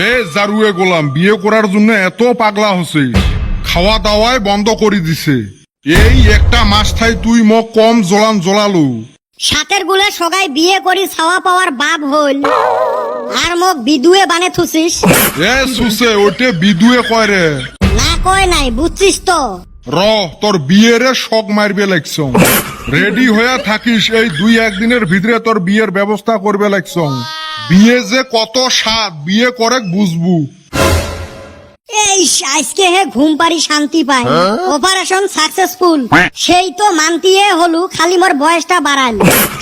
এ জারুয়ে গোলাম, বিয়ে করার জন্য এত পাগলা হচ্ছে, খাওয়া দাওয়ায় বন্ধ করে দিছে। এই একটা মাস থাই তুই মোক কম জলালু। সাতের গুলে সগাই বিয়ে করি ছাওয়া পাওয়ার বাপ হইল, আর মোক বিদুয়ে বানে থুছিস। এ সুসে, ওইটে বিদুয়ে কয় রে। না কয় নাই, বুঝছিস তো। র তোর বিয়েরে শখ মারবে লাগছ, রেডি হয়ে থাকিস, এই 2-1 দিনের ভিতরে তোর বিয়ের ব্যবস্থা করবে লাগছ। বিয়ে যে কত স্বাদ, বিয়ে করে বুঝবু। এই আজকে হে ঘুম পারি শান্তি পাই, অপারেশন সাকসেসফুল। সেই তো মানতিয়ে হলু, খালি মোর বয়সটা বাড়াল।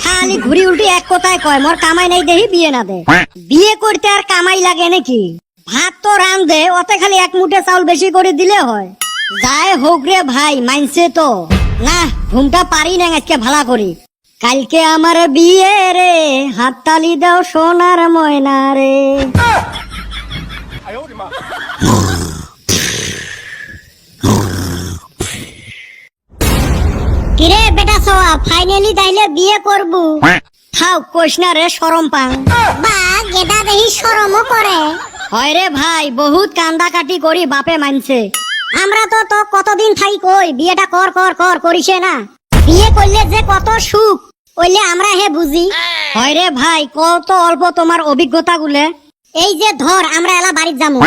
খালি ঘুরি উল্টি এক কথায় কয় মোর কামাই নাই দেহি বিয়ে না দে। বিয়ে করতে আর কামাই লাগে নাকি? ভাত তো রান দে, ওতে খালি 1 মুঠে চাউল বেশি করে দিলে হয়। যায় হোক রে ভাই, মানছে তো। না ঘুমটা পারি না আজকে ভালা করি। কালকে আমার বিয়ে রে, হাততালি দাও সোনার ময়না রে। কিরে বেটা সোয়া, ফাইনালি তাইলে বিয়ে করবু? থাও কইস না রে, শরম পাং। বা গেদা দেহি শরমও করে। হয় রে ভাই, বহুত কান্দাকাটি করি বাপে মানছে। আমরা তো তো কতদিন থাই কই বিয়েটা কর কর কর, করিছে না। বিয়ে করলে যে কত সুখ ওইলে আমরা হে বুঝি। হয় রে ভাই, কত অল্প তোমার অভিজ্ঞতা গুলে। এই যে ধর, আমরা এলা বাড়ির যাবো,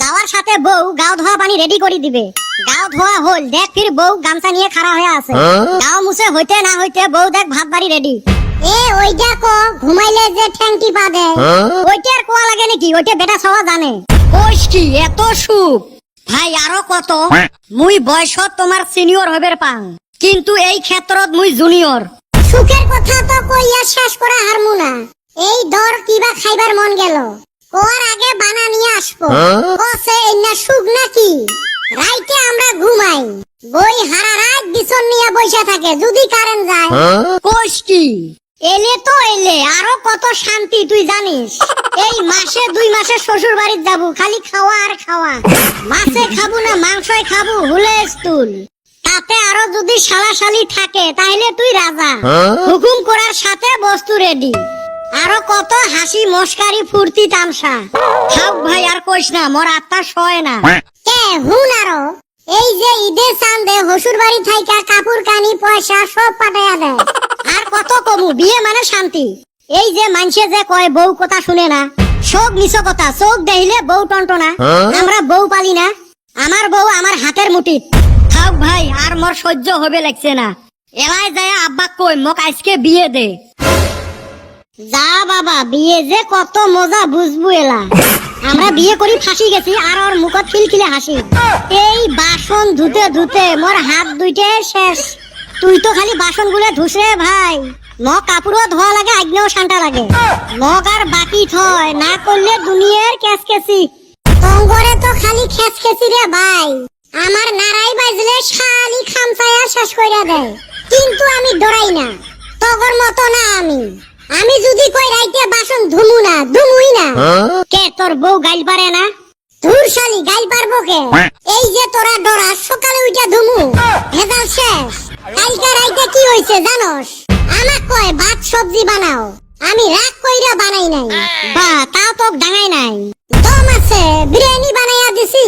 যাওয়ার সাথে বউ গাও ধোয়া পানি রেডি করে দিবে। গাও ধোয়া হল, দেখ ফির বউ গামছা নিয়ে খাড়া হয়ে আছে। গাও মুছে হইতে না হইতে বউ দেখ ভাত বাড়ি রেডি। এ ওইটা কো ঘুমাইলে যে ঠ্যাংটি বাঁধে, ওইটার কোয়া লাগে নাকি? ওইটা বেটা সওয়া জানে। কইস কি এত সুখ? ভাই আরো কত, মুই বয়সত তোমার সিনিয়র হইবের পাং, কিন্তু এই ক্ষেত্রত মুই জুনিয়র। সুখের কথা তো কইয়া শেষ করা হারমু না। এই দর কিবা খাইবার মন গেল, ওর আগে বানা নিয়ে আসবো। ওসে এন্না সুখ নাকি? রাইতে আমরা ঘুমাই, বই হারা রাত বিছন নিয়ে বসে থাকে, যদি কারেন্ট যায়। কইস কি? এলে তো এলে, আরো কত শান্তি তুই জানিস। এই মাসে 2 মাসে শ্বশুর বাড়ির যাবো, খালি খাওয়া আর খাওয়া। মাছে খাবো না মাংসই খাবো, হুলে স্তুল। তাতে আরো যদি শালাশালি থাকে তাহলে তুই রাজা, হুকুম করার সাথে বস্তু রেডি। আরো কত হাসি মস্কারি ফুর্তি তামসা। থাক ভাই আর কইস না, মোর আত্মা সয় না। কে হুন আরো, এই যে ঈদের চান্দে হসুর বাড়ি থাইকা কাপড় কানি পয়সা সব পাঠাইয়া দেয়। আর কত কমু, বিয়ে মানে শান্তি। এই যে মানছে যে কয় বউ কথা শুনে না, শোক নিছ কথা। চোখ দেখিলে বউ টন্টনা, আমরা বউ পালি না। আমার বউ আমার হাতের মুঠিত। থাক ভাই, আর মোর সহ্য হবে লাগছে না। এলাই যায় আব্বা কই মোক আজকে বিয়ে দে। যা বাবা, বিয়ে যে কত মজা বুঝবু এলা। আমরা বিয়ে করি ফাঁসি গেছি, আর ওর মুখত খিলখিলে হাসি। এই বাসন ধুতে ধুতে মোর হাত দুইটে শেষ। তুই তো খালি বাসন গুলো ধুস রে ভাই, মগ কাপড়ও ধোয়া লাগে, আগ্নেও শান্তা লাগে। মগ আর বাকি থয় না করলে দুনিয়ার কেসকেসি। তঙ্গরে তো খালি খেসকেসি রে ভাই। আমার নারাই বাজলে শালি খামচায়া শেষ কইরা দেয়, কিন্তু আমি ডরাই না। তগর মতো না আমি। আমি যদি কই রাইতে বাসন ধুমু না, ধুমুই না। কে তোর বউ গাইল পারে না? ধুর শালি, গাইল পারবো কে? এই যে তোরা ডরা, সকালে উঠা ধুমু, ভেজাল শেষ। কালকে রাইতে কি হইছে জানোস? আমাক কয় ভাত সবজি বানাও, আমি রাগ কইরা বানাই নাই। বা তাও তো ডাঙাই নাই, দম আছে, বিরিয়ানি বানাইয়া দিছি।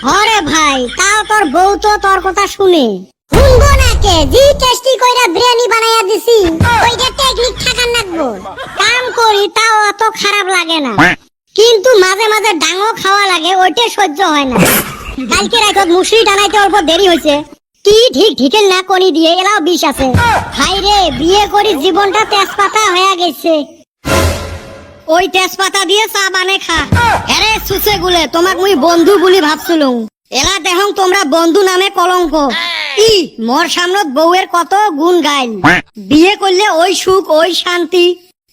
হরে ভাই, তাও তোর বউ তো তোর কথা শুনে। শুনবো না কে? জি টেস্টি কইরা বিরিয়ানি বানাইয়া দিছি, ওইটা টেকনিক থাকার লাগবো। কাম করি তাও অত খারাপ লাগে না, কিন্তু মাঝে মাঝে ডাঙো খাওয়া লাগে, ওইটা সহ্য হয় না। কালকে রাইত মুসরি টানাইতে অল্প দেরি হয়েছে, কি ঠিক ঢিকেল না কনি দিয়ে এলাও বিষ আছে। হাই রে, বিয়ে করি জীবনটা তেজপাতা হয়ে গেছে। ওই তেজপাতা দিয়ে চা বানে খা। আরে সুসে গুলে, তোমাক মুই বন্ধু বলি ভাবছিলুম, এলা দেখং তোমরা বন্ধু নামে কলঙ্ক। ই মোর সামনত বউয়ের কত গুণ গাইল। বিয়ে করলে ওই সুখ ওই শান্তি।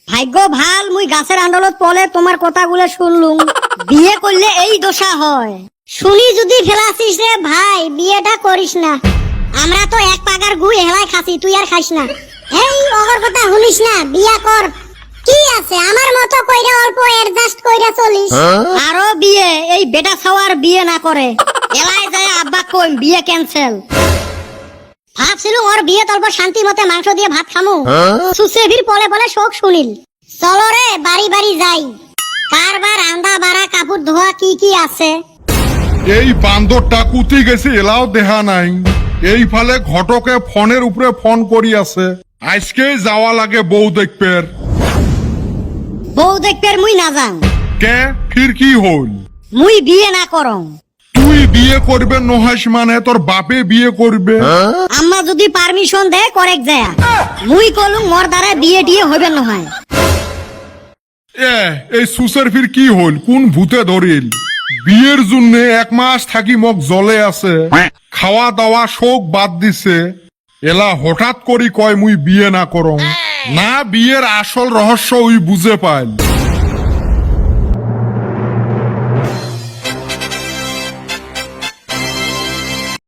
ভাগ্য ভাল মুই গাছের আন্ডলত পলে তোমার কথাগুলো শুনলুম। বিয়ে করলে এই দশা হয়। শুনি যদি ফেলাছিস রে ভাই, বিয়েটা করিস না। আমরা তো এক পাগার গু হেলাই খাসি, তুই আর খাইস না। এই অগর কথা শুনিস না, বিয়া কর। কি আছে আমার মতো কইরা অল্প অ্যাডজাস্ট কইরা চলিস। আরো বিয়ে, এই বেটা ছাওয়ার বিয়ে না করে। এলাই যায় আব্বা কই বিয়ে ক্যান্সেল। ভাবছিলুম ওর বিয়ে তল্প শান্তি মতে মাংস দিয়ে ভাত খামু, সুসেভির পলে পলে শোক শুনিল। চলো রে বাড়ি বাড়ি যাই, কারবার রান্দা বাড়া কাপড় ধোয়া কি আছে? এই বান্দরটা কুতি গেছে এলাও দেহা নাই। এই ফালে ঘটকে ফোনের উপরে ফোন করি আছে, আজকেই যাওয়া লাগে বউ দেখপের। বউ দেখবে মুই না যাং। কে ফির কি হল? মুই বিয়ে না করং। তুই বিয়ে করবে নহাস মানে তোর বাপে বিয়ে করবে। আম্মা যদি পারমিশন দেয় করেক যায়, মুই কলুম মোর দ্বারা বিয়ে টিয়ে হইবে নহয়। এই সুসের ফির কি হল? কোন ভূতে ধরিল? বিয়ের জন্য 1 মাস থাকি মোক জলে আছে, খাওয়া দাওয়া শোক বাদ দিছে। এলা হঠাৎ করি কয় মুই বিয়ে না করং। না বিয়ের আসল রহস্য ওই বুঝে পাইল।